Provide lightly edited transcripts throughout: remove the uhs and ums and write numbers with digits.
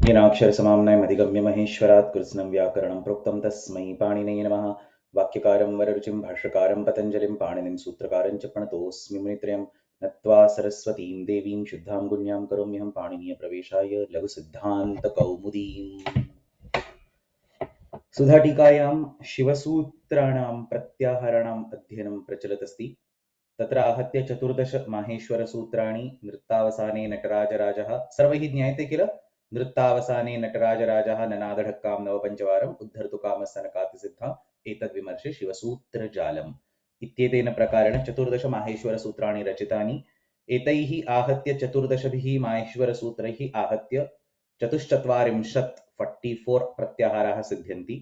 येनाक्षरसमाम्नायम् अधिगम्य महेश्वरात् कृत्स्नं व्याकरणं प्रोक्तं तस्मै पाणिनये नमः। वाक्यकारं वररुचिं भाष्यकारं पतञ्जलिं पाणिनिं सूत्रकारं च प्रणतोऽस्मि मुनित्रयं। नत्वा सरस्वतीं देवीं शुद्धां गुण्यां करोम्यहं पाणिनीयप्रवेशाय लघुसिद्धान्तकौमुदीम्। सुधाटीकायां शिवसूत्राणां प्रत्याहराणाम् अध्ययनं प्रचलत् अस्ति। तत्र आहत्य 14 माहेश्वरसूत्राणि नृत्तावसाने नटराजराजः सर्वैः ज्ञायते किल। नृत्तावसाने नटराजराजः ननादढक्कां नवपञ्चवारम् उद्धर्तु कामस्तनकातिसिद्धाम् एतद्विमर्शे शिवसूत्रजालम् इत्येतेन प्रकारेण 14 माहेश्वरसूत्राणि रचितानि। एतैः आहत्य 14 माहेश्वरसूत्रैः आहत्य 44 प्रत्याहाराः सिद्ध्यन्ति।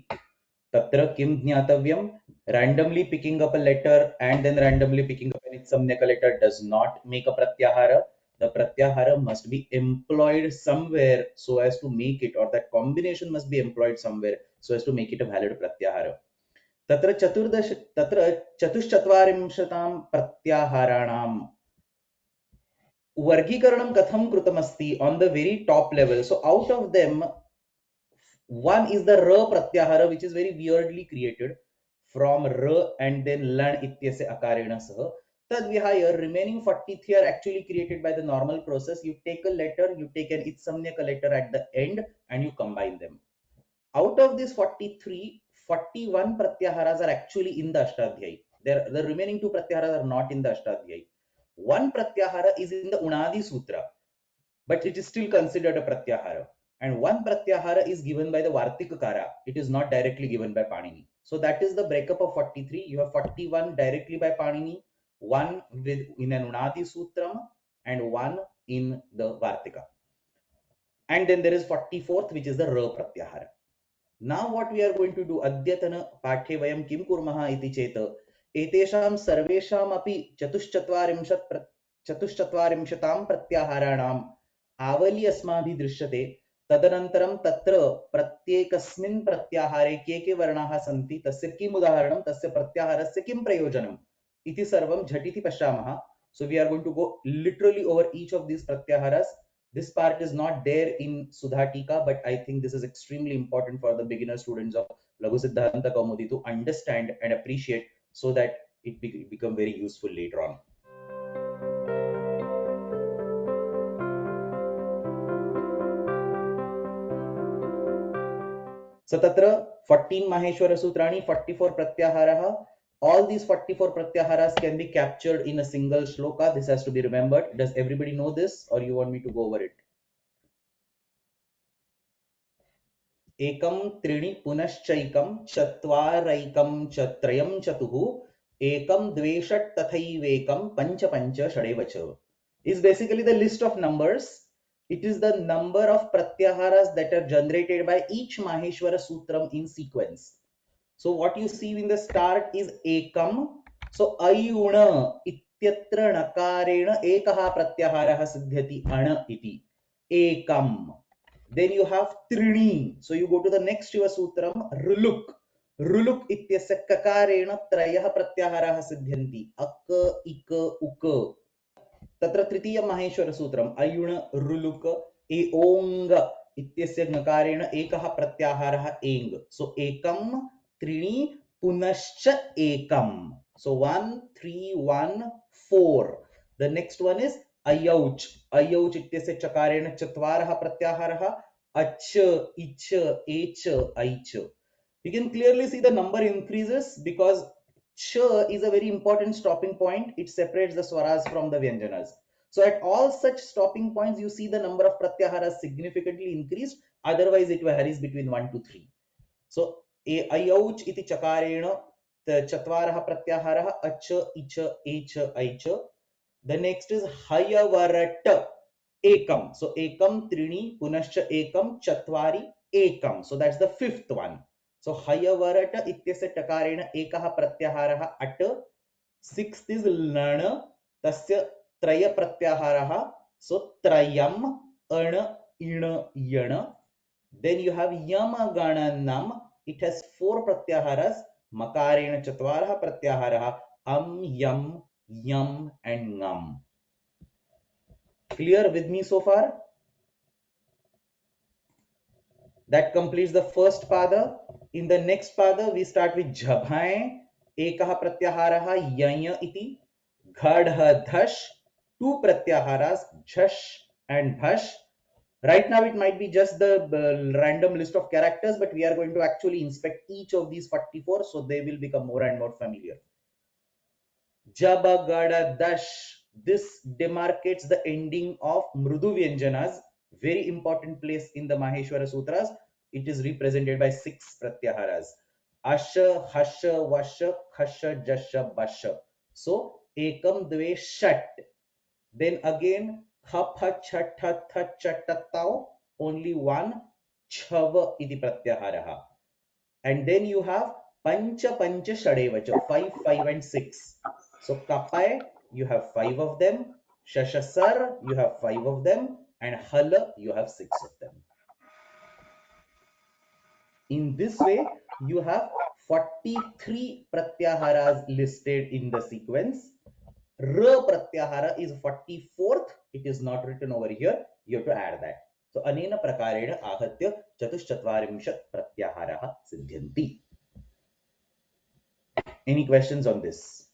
तत्र किं ज्ञातव्यं? Randomly picking up a letter and then randomly picking up an itsamnyaka letter does not make a pratyahara. The pratyahara must be employed somewhere so as to make it, or that combination must be employed somewhere so as to make it a valid pratyahara. तत्र चतुश्चत्वारिंशतां प्रत्याहाराणां वर्गीकरणं कथं कृतमस्ति on the very top level. So out of them, one is the ra pratyahara, which is very weirdly created from ra and then lan ityasya akarena sah. Tad vihaya remaining 43 are actually created by the normal process. You take a letter, you take an itsamnyaka letter at the end and you combine them. Out of these 43, 41 pratyaharas are actually in the Ashtadhyayi. The remaining two pratyaharas are not in the Ashtadhyayi. One pratyahara is in the Unadi Sutra, but it is still considered a pratyahara. And one pratyahara is given by the Vartikakara. It is not directly given by Panini. So that is the breakup of 43. You have 41 directly by Panini, one in an Unadi Sutram, and one in the Vartika. And then there is 44th, which is the Ra pratyahara. Now what we are going to do, अद्यतन पाठ्ये वयं किं कुर्मः इति चेत् एतेषां सर्वेषामपि चतुश्चत्वारिंशतां प्रत्याहाराणाम् आवली अस्माभिः दृश्यते। तदनन्तरं तत्र प्रत्येकस्मिन् प्रत्याहारे के वर्णाः सन्ति, तस्य किम् उदाहरणं, तस्य प्रत्याहारस्य किं प्रयोजनम् इति सर्वं झटिति पश्यामः. So we are going to go literally over each of these pratyaharas. This part is not there in Sudhatika, but I think this is extremely important for the beginner students of Laghu Siddhanta Kaumudi to understand and appreciate so that it become very useful later on. So tatra 14 Maheshwara Sutrani, 44 Pratyaharaha. All these 44 Pratyaharas can be captured in a single shloka. This has to be remembered. Does everybody know this, or you want me to go over it? एकं त्रीणि पुनश्चैकं चत्वारैकं च त्रयं चतुः एकं द्वे षट् तथैवेकं पञ्च पञ्च षडेव च is basically the list of numbers. It is the number of pratyaharas that are generated by each Maheshwara Sutram in sequence. So what you see in the start is ekam. So ayuna ityatra nakarena ekah pratyaharah siddhyati ana iti ekam. Then you have trini. So you go to the next Shiva Sutram, ruluk. Ruluk ityasya kakarena trayah pratyaharah siddhyanti ak, ik, uk. तत्र तृतीय माहेश्वर सूत्रम अयुण रुलुक एओंग इत्यस्य ङकारेण एकः प्रत्याहारः एंग. सो एकम त्रीणि पुनश्च एकम. So 1 3 1 4. The next one is अयौच. अयौच इत्यस्य चकारेण चत्वारः प्रत्याहारः अच etch H H. You can clearly see the number increases because ch is a very important stopping point. It separates the swaras from the vyanjanas. So at all such stopping points, you see the number of pratyaharas significantly increased. Otherwise, it varies between 1 to 3. So ayauch iti chakarena chatvarah pratyaharah ach ich ech aich. The next is hayavarat ekam. So ekam trini punascha ekam chatvari ekam. So that's the fifth one. So hayavarata ityasya takarena ekah pratyaharah at. Sixth is lana, tasya traya pratyaharaha. So trayam ana ina yana. Then you have yamagananam. It has 4 pratyaharas. Makarena chatvarah pratyaharaha yam yam and ngam. Clear with me so far? That completes the first pada. In the next pada, we start with jhabhaye, ekah pratyaharaha yanya iti, ghadha dhash, two pratyaharas, jhash and bhash. Right now, it might be just the random list of characters, but we are going to actually inspect each of these 44, so they will become more and more familiar. Jaba, Gada, Dash. This demarcates the ending of Mrudu Vyanjanas, very important place in the Maheshwara Sutras. It is represented by 6 pratyaharas. Asha, Hasha, Vasha, Khasha, Jasha, Basha. So, Ekam, Dve, Shat. Then again, Hap, Chat, Hat, Chat, Tau. Only one, Chhava iti pratyaharaha. And then you have Pancha Pancha Shadevacha, 5, 5 and 6. So Kapai, you have 5 of them. Shashasar, you have 5 of them. And Hala, you have 6 of them. In this way, you have 43 pratyaharas listed in the sequence. Ra pratyahara is 44th. It is not written over here. You have to add that. So anena prakarena ahatya chatushchatvarimshat pratyaharaha siddhyanti. Any questions on this?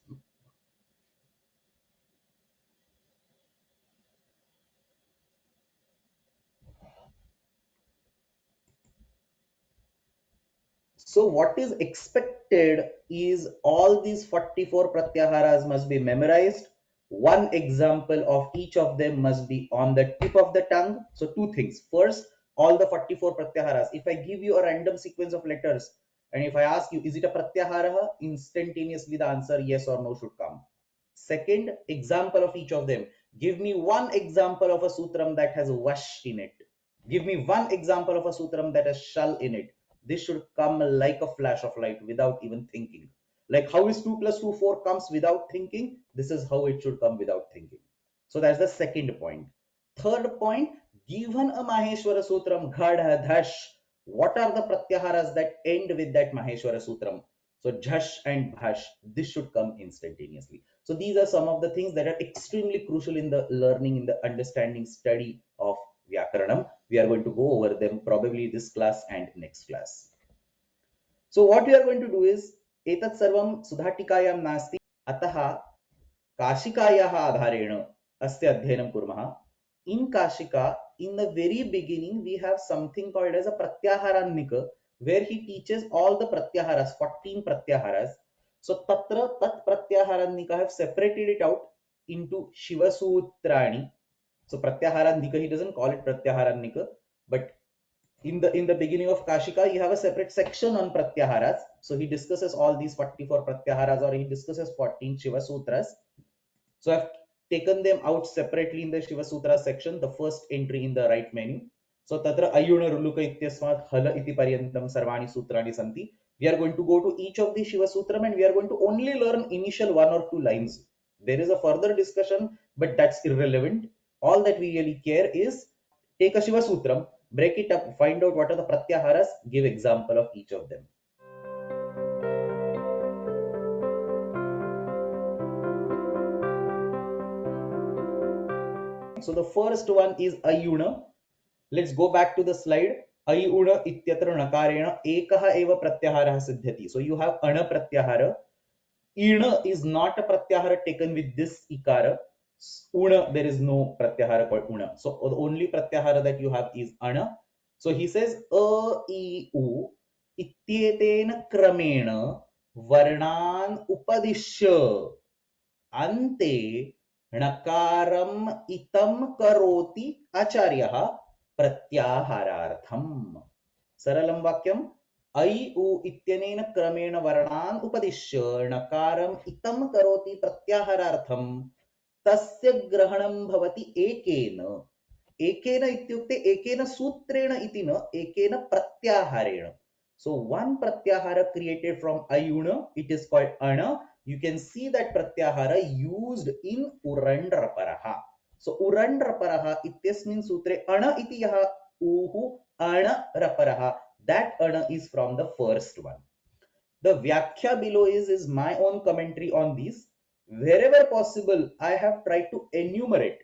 So what is expected is all these 44 pratyaharas must be memorized. One example of each of them must be on the tip of the tongue. So two things. First, all the 44 pratyaharas. If I give you a random sequence of letters and if I ask you, is it a pratyahara? Instantaneously the answer yes or no should come. Second, example of each of them. Give me one example of a sutram that has vash in it. Give me one example of a sutram that has shall in it. This should come like a flash of light without even thinking. Like how is 2 plus 2 4 comes without thinking, this is how it should come without thinking. So that's the second point. Third point, given a Maheshwara Sutram, Ghadha, Dhash, what are the pratyaharas that end with that Maheshwara Sutram? So Jhash and Bhash, this should come instantaneously. So these are some of the things that are extremely crucial in the learning, in the understanding, study of Vyakaranam. We are going to go over them probably this class and next class. So what we are going to do is, etat sarvam sudhatikayam nasti, ataha kashikayaha adharena asya adhyanam kurmaha. In Kashika, in the very beginning, we have something called as a Pratyaharannika, where he teaches all the Pratyaharas, 14 Pratyaharas. So Tatra Tat Pratyaharannika, have separated it out into Shiva Sutrani. So Pratyaharannika, he doesn't call it Pratyaharannika, but in the beginning of Kashika, you have a separate section on Pratyaharas. So he discusses all these 44 Pratyaharas, or he discusses 14 Shiva Sutras. So I've taken them out separately in the Shiva Sutra section, the first entry in the right menu. So Tatra Ayuna Ruluka Ityasmat Hala Iti Paryantam Sarvani Sutrani Santi. We are going to go to each of the Shiva Sutram and we are going to only learn initial 1 or 2 lines. There is a further discussion, but that's irrelevant. All that we really care is take a Shiva Sutram, break it up, find out what are the Pratyaharas, give example of each of them. So the first one is Ayuna. Let's go back to the slide. Ayuna ityatra nakarena ekaha eva pratyahara siddhyati. So you have ana pratyahara. Ina is not a pratyahara taken with this ikara. Una, there is no pratyahara called una. So the only pratyahara that you have is ana. So he says a, I, u ityetena kramena varnan upadishya ante णकारम इतम करोति आचार्यः प्रत्याहारार्थम. सरलम वाक्यम. ऐ उ इत्यनेन क्रमेण वर्णान् उपदिश्य णकारम इतम करोति प्रत्याहारार्थम तस्य ग्रहणं भवति एकेन. एकेन इत्युक्ते एकेन सूत्रेण इति न, एकेन प्रत्याहारेण. So one pratyahara created from ayuna, it is called ana. You can see that pratyahara used in urandraparaha. So urandraparaha ityasmin sutre ana iti yaha uhu ana raparaha. That ana is from the first one. The Vyakhya below is my own commentary on these. Wherever possible, I have tried to enumerate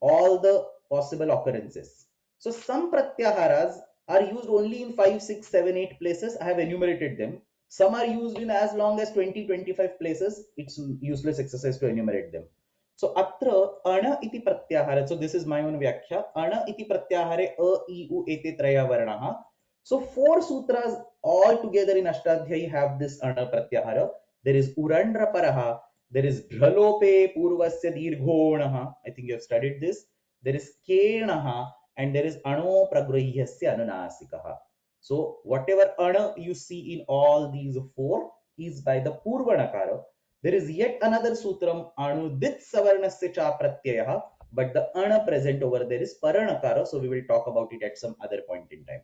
all the possible occurrences. So some pratyaharas are used only in 5, 6, 7, 8 places. I have enumerated them. Some are used in as long as 20, 25 places. It's useless exercise to enumerate them. So atra ana iti pratyahara. So this is my own vyakhya. Ana iti pratyahare a, I, u ete traya varnaha. So 4 sutras all together in Ashtadhyayi have this ana pratyahara. There is urandra paraha. There is dhralope purvasya dirghonaha. I think you have studied this. There is kenaha and there is ano pragrahyasya anunasikaha. So whatever ana you see in all these 4 is by the purvanakara. There is yet another sutram anudit savarnasya cha pratyaya, but the ana present over there is paranakara. So we will talk about it at some other point in time.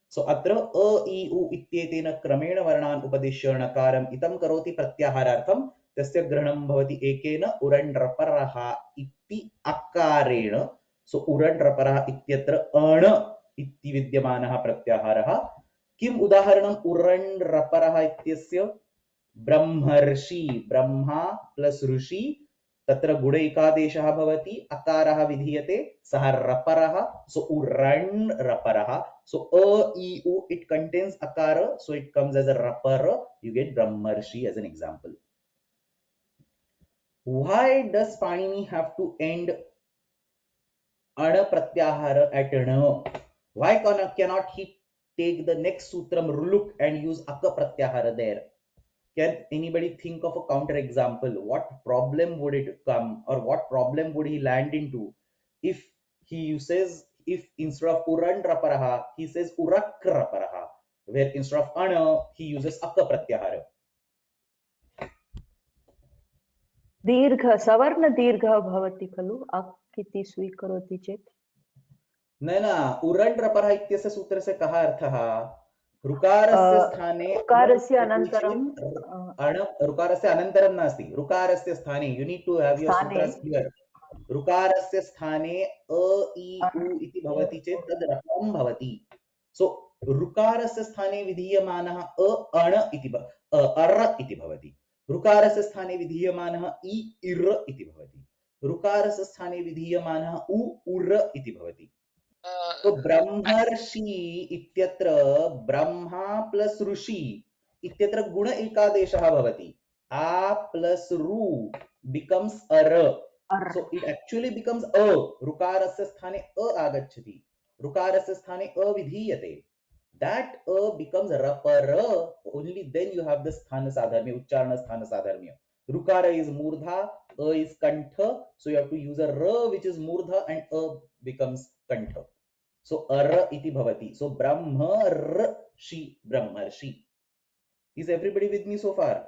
So atra a I u ityetena kramena varnan upadishya nakaram itam karoti pratyaharartham tasya grahanam bhavati ekena urandraparaha iti akarena. So urandraparaha ityatra ana इति विद्यमानः प्रत्याहारः किम् उदाहरणम् उरण्रपरः इत्यस्य ब्रह्मर्षि Brahma plus ऋषि तत्र गुणैकादेशः भवति अकारः विधीयते सः रपरः सो उरण् रपरः so a I u it contains akara so it comes as a rapara you get brahmarshi as an example. Why does Panini have to end ana pratyahara at na? Why cannot he take the next sutram ruluk and use akka pratyahara there? Can anybody think of a counter example? What problem would it come or what problem would he land into if he uses, if instead of urandraparaha, he says urakraparaha, where instead of ana, he uses akka pratyahara? दीर्घ सवर्ण दीर्घः भवति खलु अक् इति स्वीकरोति चेत् न न उरण्ड्रपरः इत्यस्य सूत्रस्य कः अर्थः ऋकारस्य स्थाने ऋकारस्य अनन्तरं ऋकारस्य अनन्तरं नास्ति ऋकारस्य स्थाने you need to have your sutras clear ऋकारस्य स्थाने अ इ उ इति भवति चेत् तद् रपं भवति सो ऋकारस्य स्थाने विधीयमानः अ अण इति अर इति भवति ऋकारस्य स्थाने विधीयमानः इ इर इति भवति ऋकारस्य स्थाने विधीयमानः उ उर इति भवति. तो ब्रह्मर्षि इत्यत्र ब्रह्मा प्लस ऋषि इत्यत्र गुण एकादेशः भवति आ प्लस रु becomes अर so it actually becomes a ऋकारस्य स्थाने अ आगच्छति ऋकारस्य स्थाने अ विधीयते that a becomes rapara only then you have the sthana sadharmya uchcharana sthana sadharmya rukara is murdha a is kantha so you have to use a ra which is murdha and a becomes kantha. So ara iti bhavati. So brahmarshi brahmarshi. Is everybody with me so far?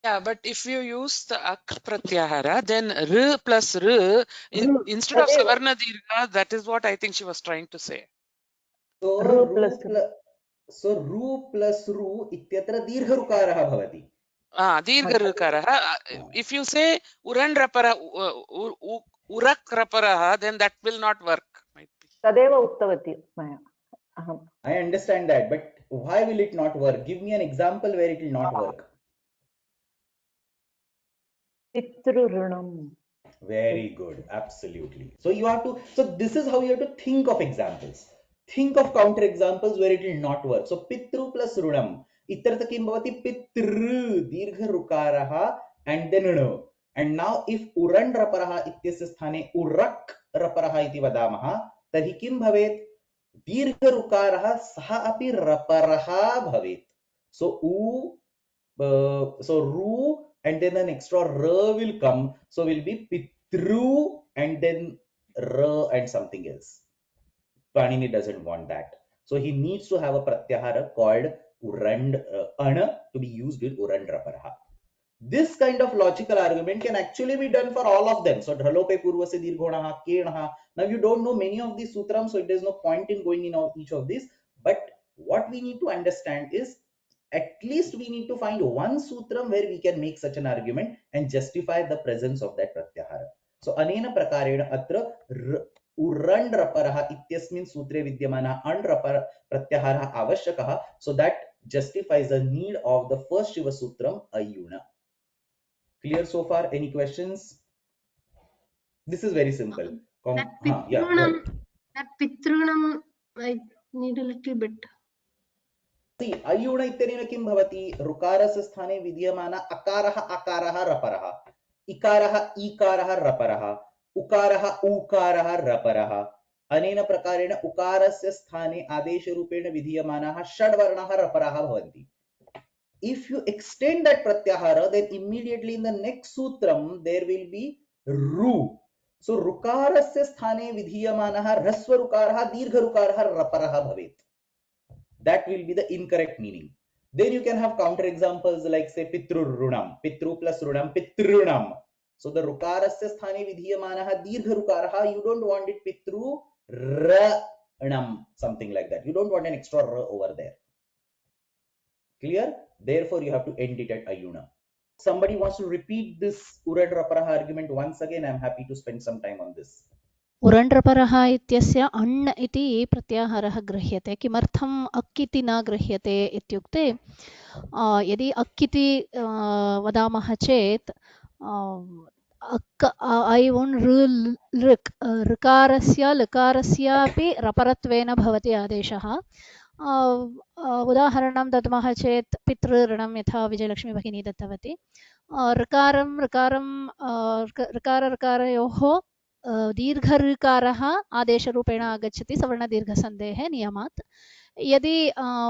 Yeah, but if you use the ak pratyahara, then r plus r instead of savarna dirgha, that is what I think she was trying to say. So ru plus ru ityatra dirgha rukarah bhavati. Dirgha rukarah. If you say urandrapara urakraparaha, then that will not work. Might be. तदेव उक्तवती मया अहम्. I understand that, but why will it not work? Give me an example where it will not work. पितृऋणम्. Very good, absolutely. So you have to. So this is how you have to think of examples. Think of counter examples where it will not work. So pitru plus runam. Itrata kim bhavati pitru dirgha rukaraha and then no. And now if uran raparaha ityasya sthane urak raparaha iti vadamaha, tarhi kim bhavet dirgha rukaraha saha api raparaha bhavet. So so ru and then an extra r will come. So will be pitru and then r and something else. Panini doesn't want that. So he needs to have a pratyahara called urand ana to be used with urandraparaha. This kind of logical argument can actually be done for all of them. So dhralope purvasya dirghonaha kenaha. Now you don't know many of these sutrams, so there's no point in going in each of these. But what we need to understand is at least we need to find one sutram where we can make such an argument and justify the presence of that pratyahara. So anena prakarena atra urandraparaha ityasmin sutre vidyamana andrapara pratyahara avashyakah, so that justifies the need of the first Shiva sutram ayuna. Clear so far? Any questions? This is very simple. That Pitrunam, Need a little bit. See, अयुण इत्यनेन किं भवति? ऋकारस्य स्थाने विद्यमान अकारः अकारः रपरः, इकारः ईकारः रपरः, उकारः ऊकारः रपरः। अनेन प्रकारेण उकारस्य स्थाने आदेशरूपेण विधीयमानाः षड्वर्णाः रपराः भवन्ति. If you extend that pratyahara, then immediately in the next sutram there will be ru. So rukarasya sthane vidhiyamanah rasva rukarah dirgha rukarah raparah bhavet. That will be the incorrect meaning. Then you can have counter examples like say pitru runam, pitru plus runam, pitrunam. So the rukarasya sthane vidhiyamanah dirgha rukarah, you don't want it pitru ranam, something like that. You don't want an extra r over there. Clear? Therefore, you have to end it at ayuna. Somebody wants to repeat this urad raparaha argument once again. I'm happy to spend some time on this. उरण्ड्रपरः इत्यस्य अण् इति प्रत्याहारः गृह्यते. किमर्थम् अक् इति न गृह्यते इत्युक्ते यदि अक् इति वदामः चेत् अक् ऐ उन् ऋक् ऋकारस्य लकारस्यापि रपरत्वेन भवति आदेशः. उदाहरणं दद्मः चेत् पितृऋणं यथा विजयलक्ष्मी भगिनी दत्तवती. ऋकारयोः दीर्घऋकारः आदेशरूपेण आगच्छति सवर्णदीर्घसन्धेः नियमात्. यदि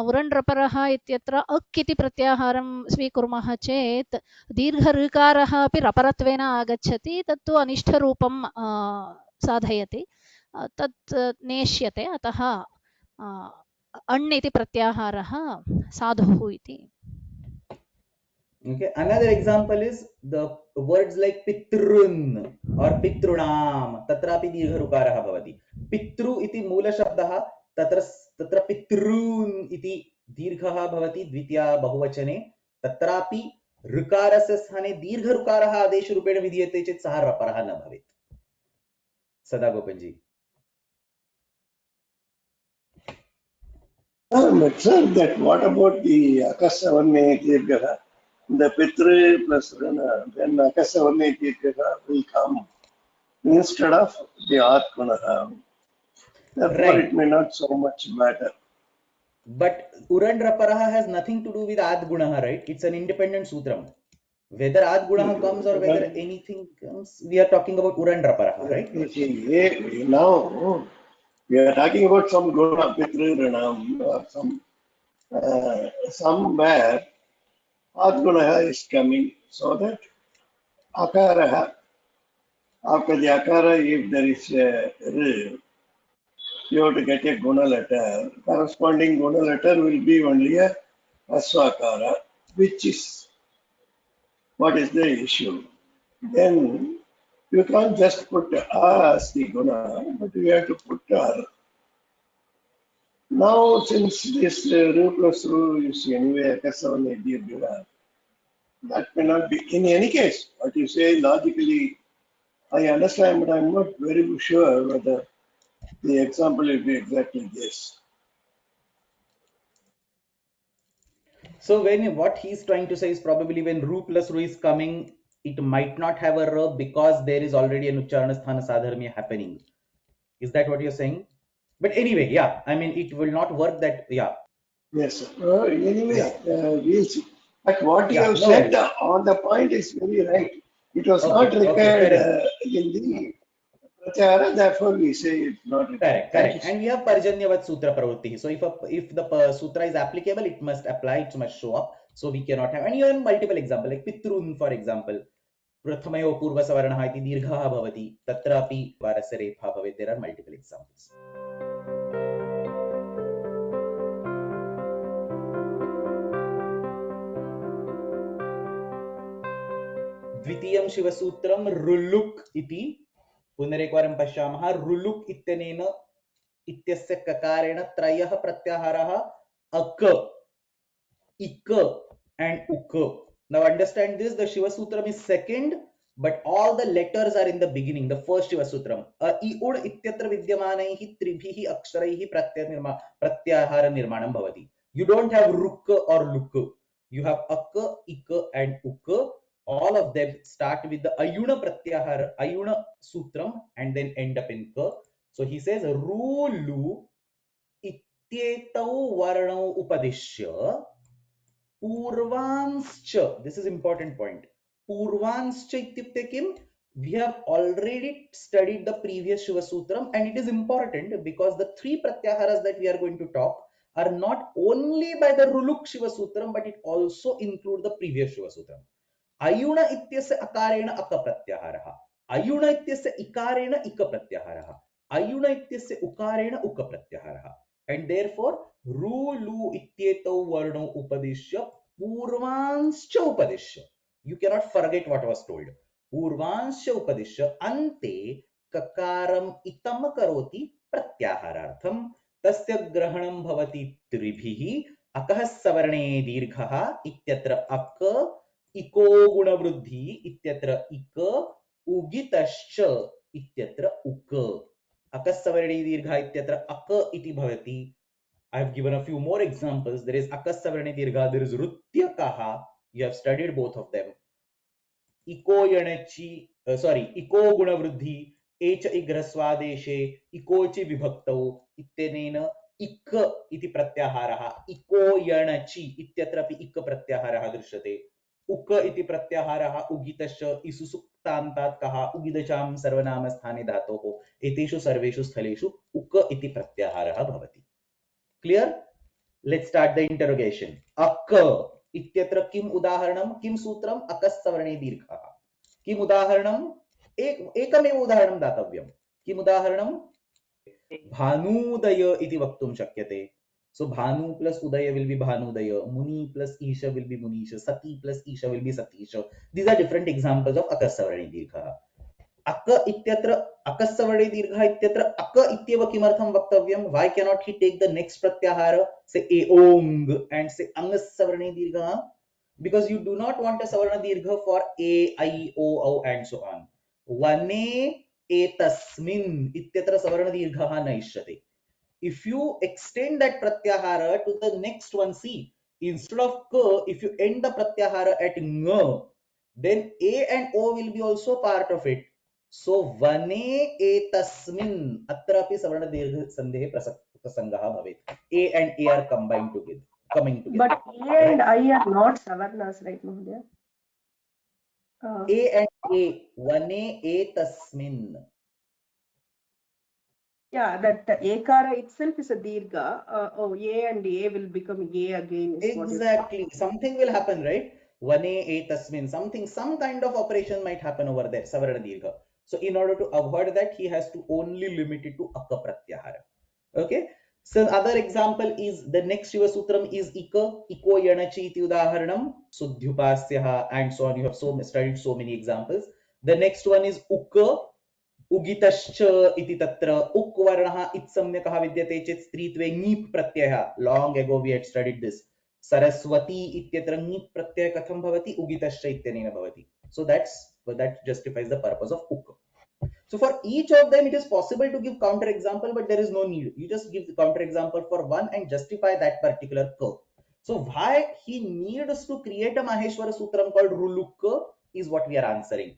उरण्ड्रपरः इत्यत्र अक् इति प्रत्याहारं स्वीकुर्मः चेत् दीर्घऋकारः अपि रपरत्वेन आगच्छति. तत्तु अनिष्टरूपं साधयति, तत् नेष्यते. अतः अण् इति प्रत्याहारः साधुः इति. Okay. Another example is the words like pitrun or pitrunam. Tatrapi dirgha rukarah bhavati. Pitru iti moola shabdah. Tatra pitrun iti dirghah bhavati dvitiya bahuvachane. Tatrapi ऋकारस्य स्थाने दीर्घ ऋकारः आदेशरूपेण विधीयते चेत् सः रपरः न भवेत्. सदा गोपन जी. Sir, that what about the akasavarne dirgha? The pitru plus rana, then akasavarne dirgha will come instead of the atguna. Therefore, Right. it may not so much matter. But Urandraparaha has nothing to do with Adgunaha, right? It's an independent sutram. Whether Adgunaha comes or whether anything comes, we are talking about Urandraparaha, right? You see, now we are talking about some guna, pitru, ranam, or somewhere atgunaha is coming, so that akaraha, after the akara, if there is a r, you have to get a guna letter. Corresponding guna letter will be only a aswakara, which is what is the issue. Then you can't just put a as the guna, but you have to put r. Now, since this ru plus ru is anyway akasavane dirgha, that may not be in any case. What you say logically, I understand, but I'm not very sure whether the example will be exactly this. So when what he's trying to say is probably when ru plus ru is coming, it might not have a r because there is already an ucharana sthana sadharmya happening. Is that what you're saying? But anyway, yeah, I mean, it will not work that, yeah. Yes, sir. Anyway, we'll see. But what you Yeah, have no said worries. on the point is very right. It was Okay, not okay, required fair enough. in the Pratyahara, therefore we say it's not required. Correct, Thank correct. you, And we have Parjanyavat Sutra Pravritti. So if the sutra is applicable, it must apply, it must show up. So we cannot have, and you have multiple examples, like Pitrun, for example. Prathamayo Purva Savarnaha iti dirghaha bhavati. Tatrapi varasya repha bhavet. There are multiple examples. द्वितीयं शिवसूत्रं रुलुक् इति. पुनरेकवारं पश्यामः. रुलुक् इत्यनेन इत्यस्य ककारेण त्रयः प्रत्याहारः अक, ik and uk. Now understand this, the Shiva Sutram is second, but all the letters are in the beginning, the first Shiva Sutram. Iud ityatra vidyamanaihi tribhihi aksharaihi pratyahara nirmanam bhavati. You don't have ruk or luk. You have ak, ik and uk. All of them start with the ayuna pratyahara, ayuna sutram, and then end up in ka. So he says rulu इत्येतौ वर्णौ उपदिश्य पूर्वांश्च, this is important point, पूर्वांश्च इत्युक्ते किम? We have already studied the previous Shiva Sutram, and it is important because the three pratyaharas that we are going to talk are not only by the Ruluk Shiva Sutram, but it also include the previous Shiva Sutram. अयुण इत्यस्य अकारेण अक प्रत्याहारः, अयुण इत्यस्य इकारेण इक प्रत्याहारः, अयुण इत्यस्य उकारेण उक प्रत्याहारः, and therefore ru lu इत्येतौ वर्णौ उपदिश्य पूर्वांश्च उपदिश्य, you cannot forget what was told, पूर्वांश्च उपदिश्य अन्ते ककारम इतम करोति प्रत्याहारार्थम, तस्य ग्रहणं भवति त्रिभिः, अकः सवर्णे दीर्घः इत्यत्र अक, इको गुणवृद्धि इत्यत्र इक, उगितश्च इत्यत्र उक, अकस्सवर्णे दीर्घ इत्यत्र अक इति भवति. I have given a few more examples. There is akassavarne dirgha, there is rutyakaha. You have studied both of them. Iko yanachi, iko gunavruddhi, echa igraswadeshe, ikochi vibhaktau, ittenena ik iti pratyaharaha, iko yanachi ityatrapi ik pratyaharaha drishyate. उक इति प्रत्याहारः उगितश्च इसुसुक्तान्तात् कः उगिदचां सर्वनामस्थाने धातोः, एतेषु सर्वेषु स्थलेषु उक इति प्रत्याहारः भवति. Clear? Let's start the interrogation. अक इत्यत्र किम उदाहरणं, किम सूत्रम्? अकस्सवर्णे दीर्घः. किम उदाहरणम्? एकमेव उदाहरणं दातव्यं. किम उदाहरणं? भानुदय इति वक्तुं शक्यते. So Bhanu plus Udaya will be Bhanudaya, Muni plus Isha will be Munisha, Sati plus Isha will be Satisha. These are different examples of Akassavarne Dirgha. Akka ityatra Akassavarne Dirgha ityatra Akka ityeva kimartham vaktavyam. Why cannot he take the next pratyahara, say Eong, and say Angassavarne Dirgha? Because you do not want a Savarna Dirgha for A, I, O, and so on. Vane etasmin ityatra Savarna Dirgha naishyate. If you extend that pratyahara to the next one, see, instead of ka, if you end the pratyahara at ng, then A and O will be also part of it. So vane etasmin atrapi savarna dirgha sandhe prasangaha bhavet. A and A are combined together, coming together. But A and I are not savarnas, right, Mahodaya? A and A, vane etasmin. Yeah, that ekara itself is a dirgha. A and A will become A again. Exactly. Something will happen, right? Vane etasmin. Some kind of operation might happen over there. Savarna dirgha. So in order to avoid that, he has to only limit it to akka pratyahara. Okay. So other example is the next Shiva Sutram is iko yanachi iti udaharanam, sudhyupasyaha, and so on. You have studied so many examples. The next one is ukka. उगितश्च इति तत्र उक् वर्णः इत्सम्यकः विद्यते चेत् स्त्रीत्वे ङीप् प्रत्ययः. Long ago we had studied this. Saraswati इत्यत्र ङीप् प्रत्यय कथं भवति? उगितश्च इत्यनेन भवति. So that justifies the purpose of uk. So for each of them it is possible to give counter example, but there is no need. You just give the counter example for one and justify that particular ka. So why he needs to create a Maheshwara Sutram called Ruluk is what we are answering.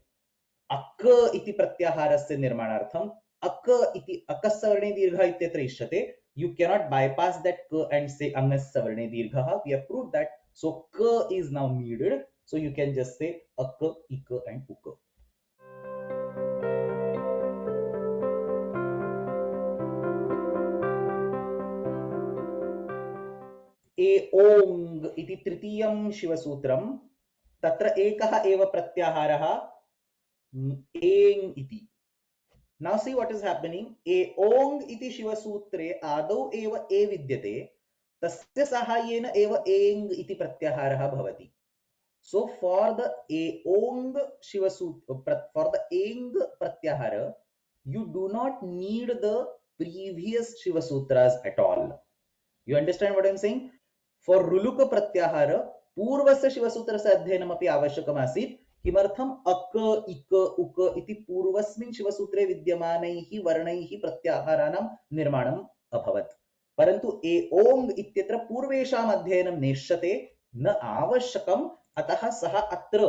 अक इति प्रत्याहारस्य निर्माणार्थम अक इति अकस्सवर्णे दीर्घः इत्यत्र इष्यते. You cannot bypass that k and say angassavarne dirgha. We have proved that. So k is now needed. So you can just say ak, ik, and uk. एओंग इति तृतीयं शिवसूत्रं. तत्र एकः एव प्रत्याहारः एंग इति. Now see what is happening. Eong iti Shiva Sutre adau eva e vidyate, tasya sahayena eva eng iti pratyaharaha bhavati. So for the Eong Shiva Sutra, for the eng pratyahara, you do not need the previous Shiva Sutras at all. You understand what I am saying? For Ruluka pratyahara, पूर्वस्य शिवसूत्रस्य अध्ययनम् अपि आवश्यकम् आसीत्. किमर्थम्? अक, इक, उक इति पूर्वस्मिन् शिवसूत्रे विद्यमानैः वर्णैः प्रत्याहाराणां निर्माणम् अभवत्. परन्तु एओङ् इत्यत्र पूर्वेषाम् अध्ययनं नेष्यते, न आवश्यकम्. अतः सः अत्र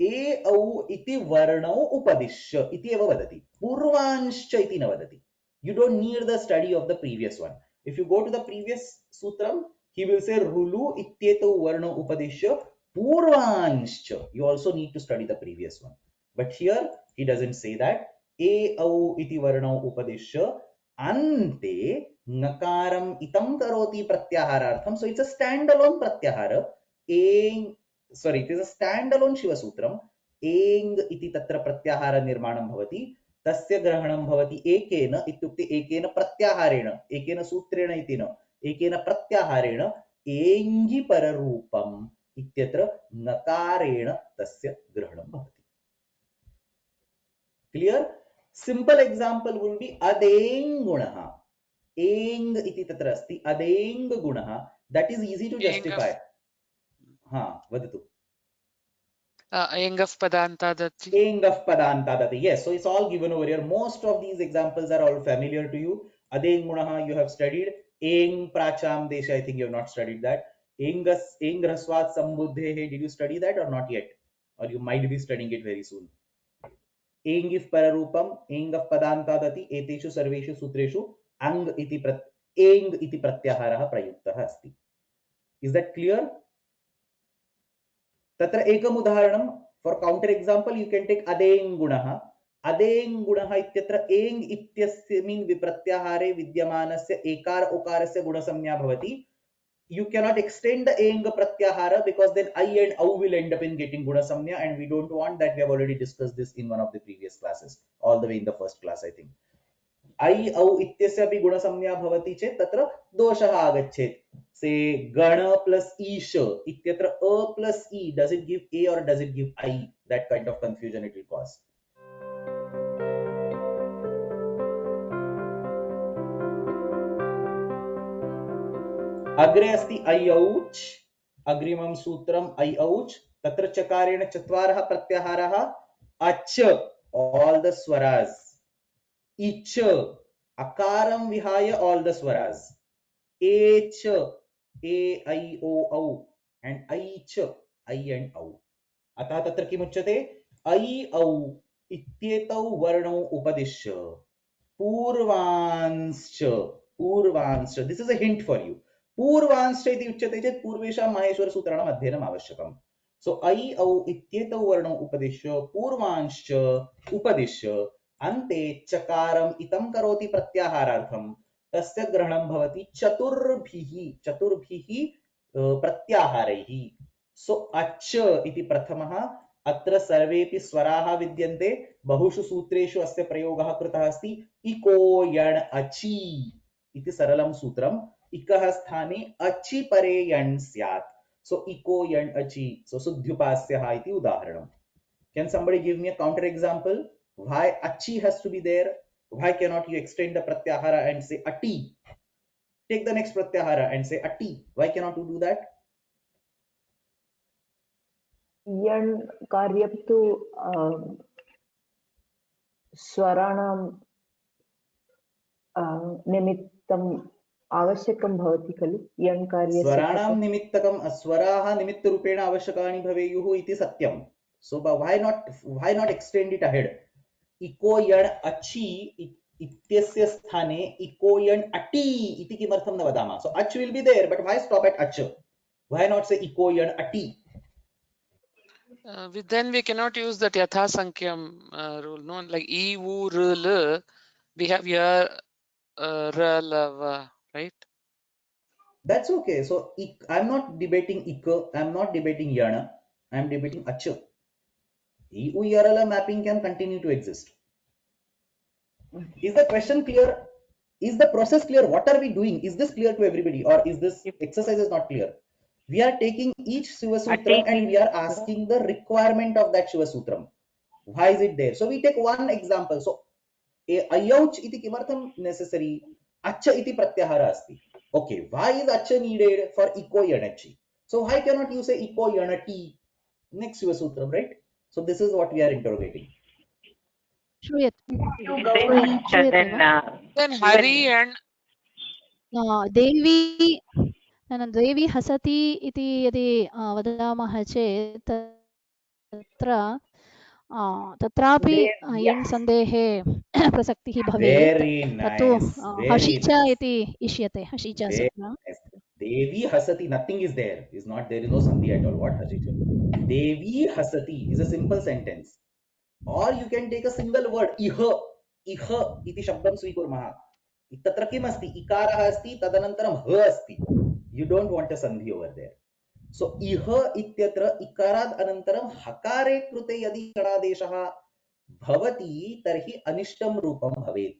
ए औ इति वर्णौ उपदिश्य इति एव वदति. पूर्वांश्च इति न वदति. You don't need the study of the previous one. If you go to the previous sutram, he will say Rulu ityeto varno upadishya purvanscha. You also need to study the previous one. But here he doesn't say that. E au iti varno upadishya ante nakaram itam karoti pratyaharartham. So it's a standalone pratyahara. Sorry, it is a standalone Shiva Sutram. एङ् इति तत्र प्रत्याहार निर्माणं भवति तस्य ग्रहणं भवति एकेन इत्युक्ते एकेन प्रत्याहारेण एकेन सूत्रेण इति न एकेन प्रत्याहारेण एङ्गि पररूपम् इत्यत्र नकारेण तस्य ग्रहणं भवति clear simple example will be अदेङ् गुणः एङ् इति तत्र अस्ति अदेङ् गुणः that is easy to justify हां वदतु Eng of Padantadati. Eng of Padantadati. Yes, so it's all given over here. Most of these examples are all familiar to you. Adeng Gunaha you have studied. Eng Pracham Desha, I think you have not studied that. Eng Raswat Sambuddhe, did you study that or not yet? Or you might be studying it very soon. Eng if Pararupam, Eng of Padantadati, Eteshu Sarveshu Sutreshu, Eng iti Pratyaharaha Prayuktaha Asti. Is that clear? तत्र एकम उदाहरणं for counter example you can take अदेङ् गुणः इत्यत्र एङ् इत्यस्मिन् विप्रत्याहारे विद्यमानस्य एकार ओकारस्य गुणसंज्ञा भवति you cannot extend the eng pratyahara because then I and au will end up in getting gunasamnya and we don't want that. We have already discussed this in one of the previous classes, all the way in the first class I think. I au इत्यस्य अपि गुणसंज्ञा भवति चेत् तत्र दोषः आगच्छेत्. Say gana plus ish ityatra a plus e, does it give a or does it give I? That kind of confusion it will cause. Agre asti ayauch, agrimam sutram ayauch, tatra chakarena chatvarah pratyaharaha, ach, all the swaras, ich, akaram vihaya, all the swaras, ech, a, I, o, au, and aich, I and au. अतः तत्र किमुच्यते ऐ औ इत्येतौ वर्णौ उपदिश्य पूर्वांश्च this is a hint for you पूर्वांश्च इति उच्यते चेत् पूर्वेषां माहेश्वर सूत्राणाम् अध्ययनम् आवश्यकम् सो ऐ औ इत्येतौ वर्णौ उपदिश्य पूर्वांश्च उपदिश्य अन्ते चकारम् इतं करोति प्रत्याहारार्थं तस्य ग्रहणं भवति चतुर्भिः प्रत्याहारैः सो अच् इति प्रथमः अत्र सर्वेपि स्वराः विद्यन्ते बहुषु सूत्रेषु अस्य प्रयोगः कृतः अस्ति इको यण् अचि इति सरलं सूत्रम् इकः स्थाने अचि परे यण् स्यात् सो इको यण् अचि सो सुद्ध्युपास्यः इति उदाहरणं can somebody give me a counter example why achi has to be there why cannot you extend the pratyahara and say ati take the next pratyahara and say ati why cannot you do that यण् कार्यं तु स्वराणां निमित्तम् आवश्यकं भवति खलु यण् कार्यस्य स्वराणां निमित्तकं स्वराः निमित्तरूपेण आवश्यकानि भवेयुः इति सत्यं so why not extend it ahead इको यण् अचि इत्यस्य स्थाने इको यण् अटि इति किमर्थं न वदामः so ach will be there but why stop at ach why not say इको यण् अटि Then we cannot use that yatha sankyam rule, no? Like e, u, r, l. We have here r, l, right? That's okay. So I'm not debating ik, I'm not debating yana, I'm debating ach. E, u, r, l mapping can continue to exist. Is the question clear? Is the process clear? What are we doing? Is this clear to everybody or is this exercise is not clear? We are taking each Shiva Sutram and we are asking the requirement of that Shiva Sutram. Why is it there? So we take one example. So ayauch iti kimartham necessary? Acha iti pratyahara asti. Okay, why is acha needed for iko yanachi? So why cannot you say iko yanati? Next Shiva Sutram, right? So this is what we are interrogating. श्रूयते वा? Then hari and देवी देवी हसति इति यदि वदामः चेत् तत्र तत्रापि There, यन् yes. सन्देहे प्रसक्तिः भवेत् Very तत्तु nice. Very हषिच nice. इति इष्यते हषिच Very nice. Devi hasati, nothing is there. Is not there is no sandhi at all. What hashicha? Devi hasati is a simple sentence. Or you can take a single word. Iha iti shabdam swikurmaha. तत्र किम् अस्ति इकारः अस्ति तदनन्तरं ह अस्ति you don't want a sandhi over there so इह इत्यत्र इकारात् अनन्तरं हकारे कृते यदि षडादेशः भवति तर्हि अनिष्टं रूपं भवेत्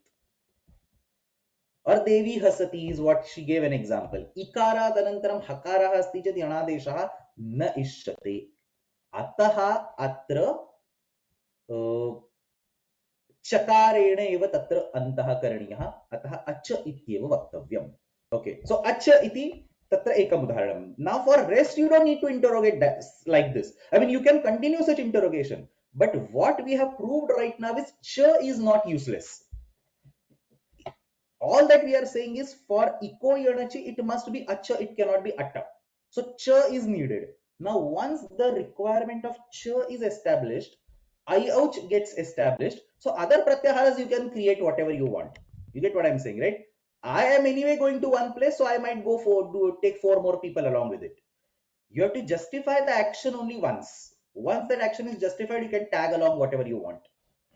और देवी हसति is what she gave an example इकारात् अनन्तरं हकारः अस्ति चेत् यणादेशः न इष्यते अतः अत्र चकारेण एव तत्र अन्तः करणीयः अतः अच इत्येव वक्तव्यम् ओके सो अच इति तत्र एकम् उदाहरणं now for rest you don't need to interrogate like this I mean you can continue such interrogation but what we have proved right now is च is not useless all that we are saying is for iko yanachi it must be acha it cannot be atta so ch is needed now once the requirement of ch is established IOUCH gets established. So other pratyaharas you can create whatever you want. You get what I'm saying, right? I am anyway going to one place, so I might go take 4 more people along with it. You have to justify the action only once. Once that action is justified, you can tag along whatever you want.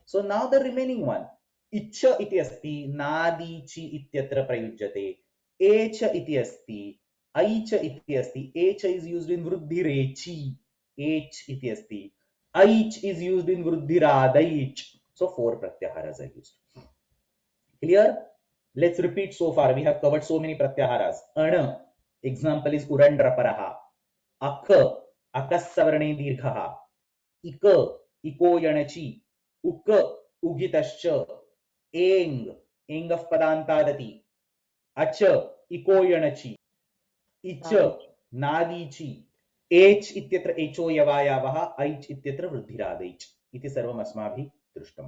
So now the remaining one. Icha iti asti, nadichi ityatra prayujyate, echa iti asti, aicha iti asti, echa is used in vruddhi rechi, ech iti asti. Aich is used in vruddhiradaich. So 4 pratyaharas are used. Clear? Let's repeat so far. We have covered so many pratyaharas. Ana, example is urandraparaha. Akha, akassavarne dirghaha. Ika, iko yanachi. Uka, ugitascha. Eng, eng of padantadati. Acha, iko yanachi. Icha, nadichi. H इत्यत्र echo यवायावः H इत्यत्र वृद्धिरादैच् इति सर्वम् अस्माभिः दृष्टम्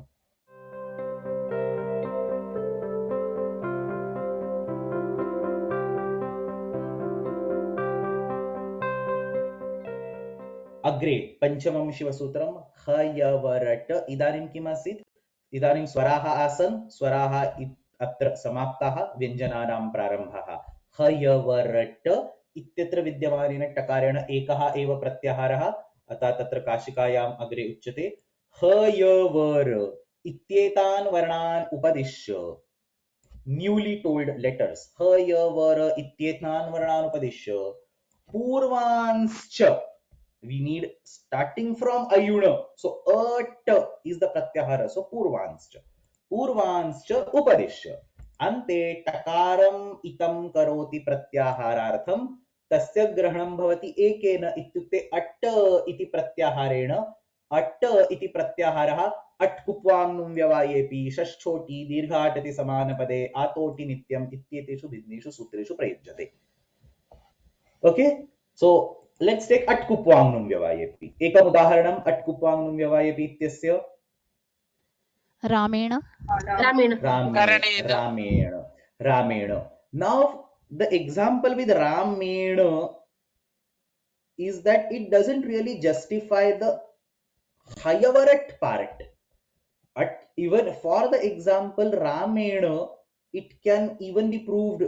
अग्रे पञ्चमं शिवसूत्रं हयवरट इदानीं किम् आसीत् इदानीं स्वराः आसन् स्वराः अत्र समाप्ताः व्यञ्जनानां प्रारम्भः हयवरट इत्यत्र विद्यमानेन टकारेण एकः एव प्रत्याहारः अतः तत्र काशिकायाम् अग्रे उच्यते हयवर इत्येतान् वर्णान् उपदिश्य न्यूली टोल्ड लेटर्स हयवर इत्येतान् वर्णान् उपदिश्य पूर्वांश्च we need starting from ayuna so at is the pratyahara so purvanscha upadishya ante takaram itam karoti pratyaharaartham तस्य ग्रहणं भवति एकेन इत्युक्ते अट् इति प्रत्याहारेण अट् इति प्रत्याहारः अट् कुप्वाङ् व्यवायेपि षष्ठोटि दीर्घाटति समानपदे आतोटि नित्यम् इत्येतेषु भिन्नेषु सूत्रेषु प्रयुज्यते ओके सो लेट्स टेक अट् कुप्वाङ् व्यवायेपि एकम् उदाहरणम् अट् कुप्वाङ् व्यवायेपि इत्यस्य रामेण रामेण now the example with Ramena is that it doesn't really justify the Hayavarat part. Even for the example Ramena, it can even be proved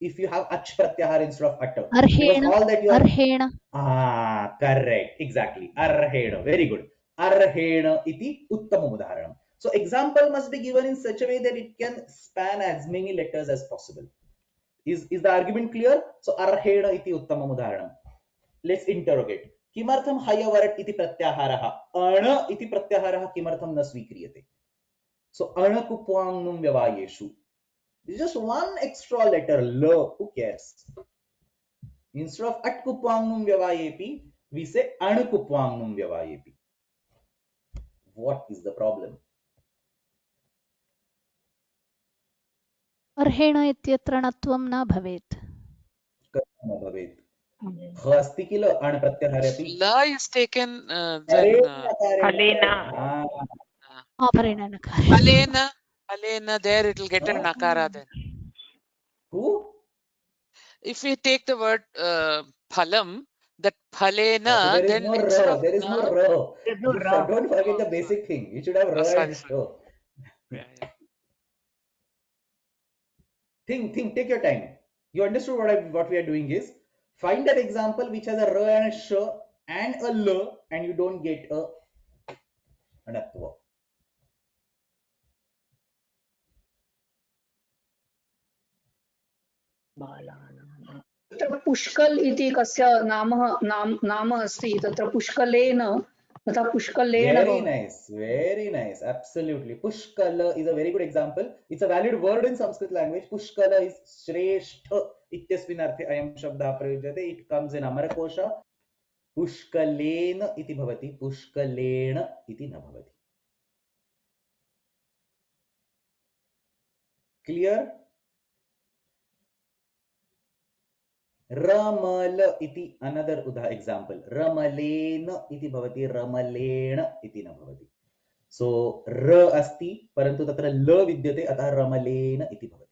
if you have ach pratyahar instead of at. Because all that you are correct, exactly. Arhena, very good. Arhena iti uttamam udaharanam. So example must be given in such a way that it can span as many letters as possible. Is the argument clear? So arhena iti uttamam udaharanam. Let's interrogate. Kimartham hayavarat iti pratyaharah? Ana iti pratyaharah kimartham na svikriyate? So ana kupwangum vyavayeshu. It's just one extra letter, la. Who cares? Instead of at kupwangum vyavayepi, we say anu kupwangum vyavayepi. What is the problem? अर्हेण इत्यत्र णत्वं न भवेत् न भवेत् ह अस्ति किल अण् प्रत्याहारेपि la is taken अपरेण नकारेण alena there it will get a nakara then who if we take the word phalam that phalena, So there is then no instead ra. of There is no na, ra. There's no ra. Don't forget oh, the basic thing. You should have ra sorry, and sorry. ra. Yeah. Think. Take your time. You understood what we are doing is find an example which has a ra and a sh and a l, and you don't get an atva. बालानां तत्र पुष्कल इति कस्य नाम अस्ति तत्र पुष्कलेन तथा पुष्कलेन Very भवति। nice, very nice. Absolutely. Pushkala is a very good example. It's a valid word in Sanskrit language. Pushkala is Shrestha ityasminarthe ayam shabda prayujyate. It comes in Amarakosha. Pushkalena iti bhavati. Pushkalena iti na bhavati. Clear? Ramal iti another example. Ramalena iti bhavati. Ramalena iti na bhavati. So r asti, parantu tatra l vidyate, atah ramaleena iti bhavati.